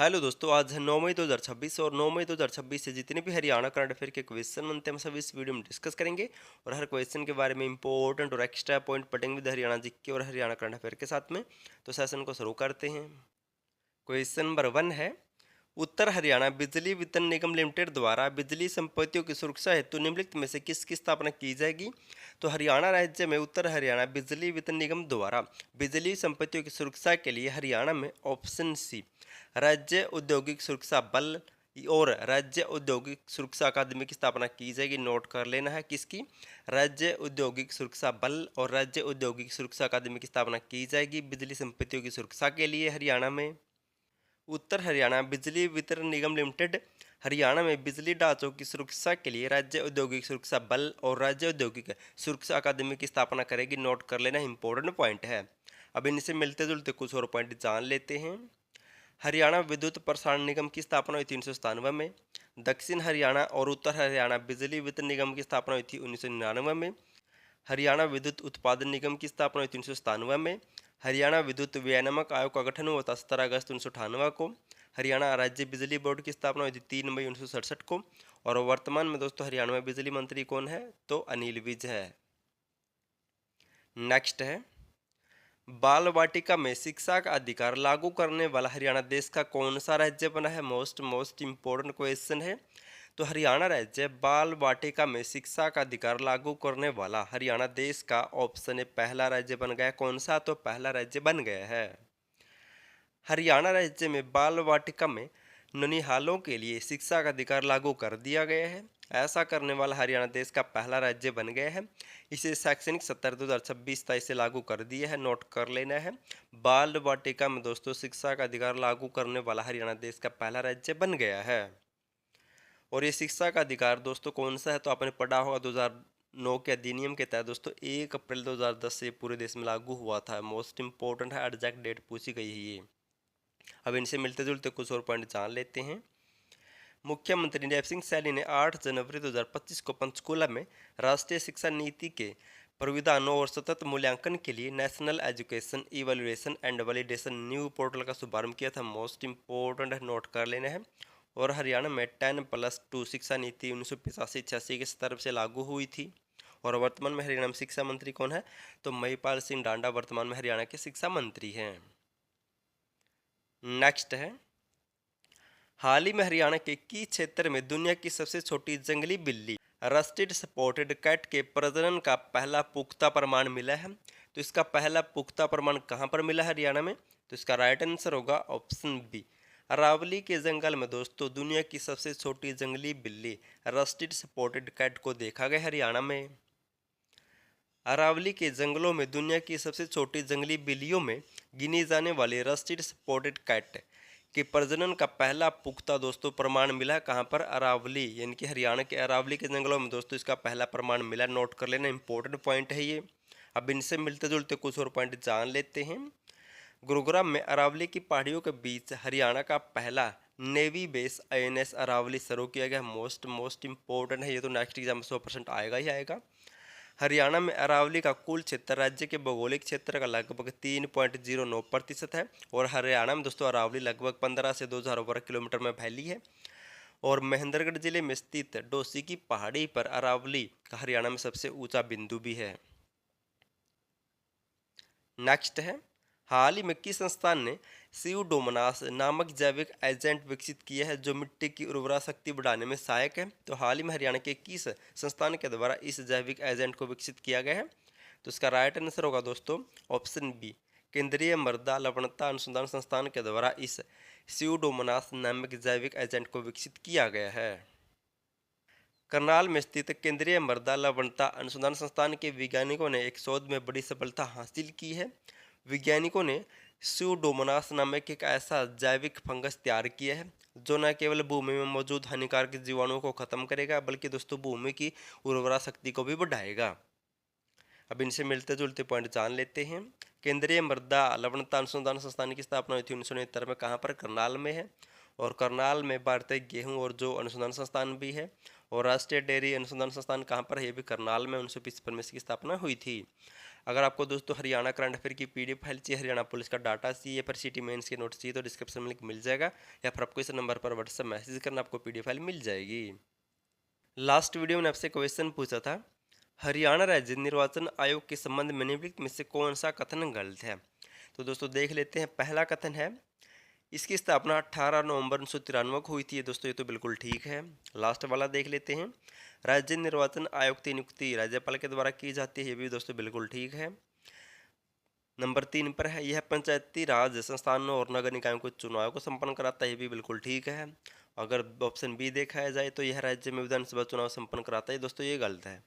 Hello दोस्तों, आज है 9 मई 2026 और 9 मई 2026 से जितने भी हरियाणा करंट अफेयर के क्वेश्चन बनते हैं हम सब इस वीडियो में डिस्कस करेंगे। और हर क्वेश्चन के बारे में इंपॉर्टेंट और एक्स्ट्रा पॉइंट पढ़ेंगे विद हरियाणा जीके और हरियाणा करंट अफेयर के साथ में। तो सेशन को शुरू करते हैं। क्वेश्चन नंबर 1 है, उत्तर हरियाणा बिजली वितरण निगम लिमिटेड द्वारा बिजली संपत्तियों की सुरक्षा हेतु निम्नलिखित में से किसकी स्थापना की जाएगी। तो हरियाणा राज्य में उत्तर हरियाणा बिजली वितरण निगम द्वारा बिजली संपत्तियों की सुरक्षा के लिए हरियाणा में ऑप्शन सी राज्य औद्योगिक सुरक्षा बल और राज्य औद्योगिक सुरक्षा अकादमी की स्थापना की जाएगी। नोट कर लेना है किसकी, राज्य औद्योगिक सुरक्षा बल और राज्य औद्योगिक सुरक्षा अकादमी की स्थापना की जाएगी बिजली संपत्तियों की सुरक्षा के लिए हरियाणा में। उत्तर हरियाणा बिजली वितरण निगम लिमिटेड हरियाणा में बिजली ढांचों की सुरक्षा के लिए राज्य औद्योगिक सुरक्षा बल और राज्य औद्योगिक सुरक्षा अकादमी की स्थापना करेगी। नोट कर लेना, इंपॉर्टेंट पॉइंट है। अब इनसे मिलते जुलते कुछ और पॉइंट जान लेते हैं। हरियाणा विद्युत प्रसारण निगम की स्थापना हुई थी 1997 में। दक्षिण हरियाणा और उत्तर हरियाणा बिजली वितरण निगम की स्थापना हुई थी 1999 में। हरियाणा विद्युत उत्पादन निगम की स्थापना हुई 1997 में। हरियाणा विद्युत विनियामक आयोग का गठन हुआ था 17 अगस्त 1998 को। हरियाणा राज्य बिजली बोर्ड की स्थापना हुई थी 3 मई 1967 को। और वर्तमान में दोस्तों हरियाणा में बिजली मंत्री कौन है, तो अनिल विज है। नेक्स्ट है, बाल वाटिका में शिक्षा का अधिकार लागू करने वाला हरियाणा देश का कौन सा राज्य बना है। मोस्ट इंपॉर्टेंट क्वेश्चन है। तो हरियाणा राज्य बाल वाटिका में शिक्षा का अधिकार लागू करने वाला हरियाणा देश का ऑप्शन है पहला राज्य बन गया। कौन सा, तो पहला राज्य बन गया है। हरियाणा राज्य में बाल वाटिका में ननिहालों के लिए शिक्षा का अधिकार लागू कर दिया गया है। ऐसा करने वाला हरियाणा देश का पहला राज्य बन गया है। इसे शैक्षणिक सत्र 2026 तक से लागू कर दिया है। नोट कर लेना है, बाल वाटिका में दोस्तों शिक्षा का अधिकार लागू करने वाला हरियाणा देश का पहला राज्य बन गया है। और ये शिक्षा का अधिकार दोस्तों कौन सा है, तो आपने पढ़ा होगा 2009 के अधिनियम के तहत दोस्तों 1 अप्रैल 2010 से पूरे देश में लागू हुआ था। मोस्ट इंपॉर्टेंट है, एग्जैक्ट डेट पूछी गई है ये। अब इनसे मिलते जुलते कुछ और पॉइंट जान लेते हैं। मुख्यमंत्री नैब सिंह सैनी ने 8 जनवरी 2025 को पंचकूला में राष्ट्रीय शिक्षा नीति के प्राविधानों और सतत मूल्यांकन के लिए national education evaluation and validation new portal का शुभारंभ किया था। मोस्ट इंपॉर्टेंट है, नोट कर लेना है। और हरियाणा में 10+2 शिक्षा नीति 1985-86 के संदर्भ से लागू हुई थी। और वर्तमान में हरियाणा में शिक्षा मंत्री कौन है, तो महिपाल सिंह डांडा वर्तमान में हरियाणा के शिक्षा मंत्री हैं। नेक्स्ट है, हाल ही में हरियाणा के की क्षेत्र में दुनिया की सबसे छोटी जंगली बिल्ली रस्टेड स्पॉटेड कैट के प्रजनन का पहला पुख्ता प्रमाण मिला है। तो इसका पहला पुख्ता प्रमाण कहाँ पर मिला है हरियाणा में, तो इसका राइट आंसर होगा ऑप्शन बी, अरावली के जंगल में दोस्तों दुनिया की सबसे छोटी जंगली बिल्ली रस्टेड स्पॉटेड कैट को देखा गया हरियाणा में। अरावली के जंगलों में दुनिया की सबसे छोटी जंगली बिल्लियों में गिनी जाने वाली रस्टेड स्पॉटेड कैट के प्रजनन का पहला पुख्ता दोस्तों प्रमाण मिला कहाँ पर, अरावली, यानी कि हरियाणा के अरावली के जंगलों में दोस्तों इसका पहला प्रमाण मिला। नोट कर लेना, इंपॉर्टेंट पॉइंट है ये। अब इनसे मिलते जुलते कुछ और पॉइंट जान लेते हैं। गुरुग्राम में अरावली की पहाड़ियों के बीच हरियाणा का पहला नेवी बेस INS अरावली शुरू किया गया। मोस्ट इंपॉर्टेंट है ये, तो नेक्स्ट एग्जाम में 100% आएगा ही आएगा। हरियाणा में अरावली का कुल क्षेत्र राज्य के भौगोलिक क्षेत्र का लगभग 3.09% है। और हरियाणा में दोस्तों अरावली लगभग 15 से 2000 वर्ग किलोमीटर में फैली है। और महेंद्रगढ़ जिले में स्थित डोसी की पहाड़ी पर अरावली का हरियाणा में सबसे ऊंचा बिंदु भी है। नेक्स्ट है, हाल ही में किस संस्थान ने सीयूडोमोनास नामक जैविक एजेंट विकसित किया है जो मिट्टी की उर्वरा शक्ति बढ़ाने में सहायक है। तो हाल ही में हरियाणा के किस संस्थान के द्वारा इस जैविक एजेंट को विकसित किया गया है, तो इसका राइट आंसर होगा दोस्तों ऑप्शन बी, केंद्रीय मृदा लवणता अनुसंधान संस्थान के द्वारा इस सीयूडोमोनास नामक जैविक एजेंट को विकसित किया गया है। करनाल में स्थित केंद्रीय मृदा लवणता अनुसंधान संस्थान के वैज्ञानिकों ने एक शोध में बड़ी सफलता हासिल की है। वैज्ञानिकों ने स्यूडोमोनास नामक एक ऐसा जैविक फंगस तैयार किया है जो न केवल भूमि में मौजूद हानिकारक जीवाणुओं को खत्म करेगा बल्कि दोस्तों भूमि की उर्वरा शक्ति को भी बढ़ाएगा। अब इनसे मिलते जुलते पॉइंट जान लेते हैं। केंद्रीय मृदा लवणता अनुसंधान संस्थान की स्थापना हुई थी 1969 में, कहाँ पर, करनाल में है। और करनाल में भारतीय गेहूं और जौ अनुसंधान संस्थान भी है। और राष्ट्रीय डेयरी अनुसंधान संस्थान कहाँ पर है, ये भी करनाल में 1955 में इसकी स्थापना हुई थी। अगर आपको दोस्तों हरियाणा करंट अफेयर की पीडीएफ फाइल चाहिए, हरियाणा पुलिस का डाटा चाहिए या फिर सिटी मेंस के नोट्स चाहिए तो डिस्क्रिप्शन में लिंक मिल जाएगा, या फिर आपको इस नंबर पर व्हाट्सएप मैसेज करना, आपको पीडीएफ फाइल मिल जाएगी। लास्ट वीडियो में आपसे क्वेश्चन पूछा था, हरियाणा राज्य निर्वाचन आयोग के संबंध में निम्नलिखित में से कौन सा कथन गलत है। तो दोस्तों देख लेते हैं। पहला कथन है, इसकी स्थापना 18 नवंबर 1993 को हुई थी। दोस्तों ये तो बिल्कुल ठीक है। लास्ट वाला देख लेते हैं, राज्य निर्वाचन आयोग की नियुक्ति राज्यपाल के द्वारा की जाती है। ये भी दोस्तों बिल्कुल ठीक है। नंबर 3 पर है, यह पंचायती राज संस्थानों और नगर निकायों को चुनाव को संपन्न कराता है। ये भी बिल्कुल ठीक है। अगर ऑप्शन बी देखा जाए तो यह राज्य में विधानसभा चुनाव संपन्न कराता है। दोस्तों ये गलत है,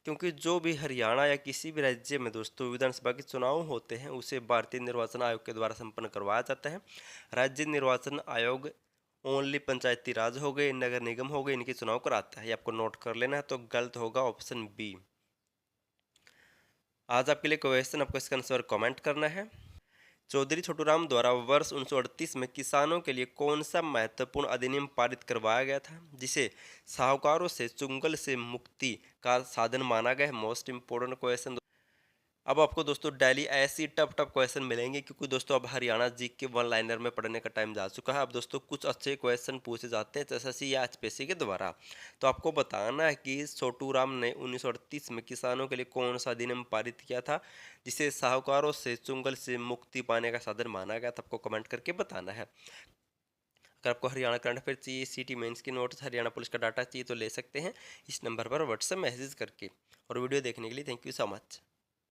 क्योंकि जो भी हरियाणा या किसी भी राज्य में दोस्तों विधानसभा के चुनाव होते हैं उसे भारतीय निर्वाचन आयोग के द्वारा संपन्न करवाया जाता है। राज्य निर्वाचन आयोग ओनली पंचायती राज हो गए, नगर निगम हो गए, इनके चुनाव कराता है। ये आपको नोट कर लेना है। तो गलत होगा ऑप्शन बी। आज आपके लिए क्वेश्चन, आपको इसका आंसर कमेंट करना है। चौधरी छोटूराम द्वारा वर्ष 1938 में किसानों के लिए कौन सा महत्वपूर्ण अधिनियम पारित करवाया गया था जिसे साहूकारों से चुंगल से मुक्ति का साधन माना गया है। Most important question. अब आपको दोस्तों डेली ऐसी टफ क्वेश्चन मिलेंगे, क्योंकि दोस्तों अब हरियाणा जी के वन लाइनर में पढ़ने का टाइम जा चुका है। अब दोस्तों कुछ अच्छे क्वेश्चन पूछे जाते हैं एसएससी या एचपीएससी के द्वारा। तो आपको बताना है कि छोटूराम ने 1938 में किसानों के लिए कौन सा अधिनियम पारित किया था जिसे साहूकारों से चुंगल से मुक्ति पाने का साधन माना गया था। आपको कमेंट करके बताना है। अगर आपको हरियाणा करंट अफेयर चाहिए, सिटी मेंस की नोट्स, हरियाणा पुलिस का डाटा चाहिए तो ले सकते हैं इस नंबर पर व्हाट्सएप मैसेज करके। और वीडियो देखने के लिए थैंक यू सो मच।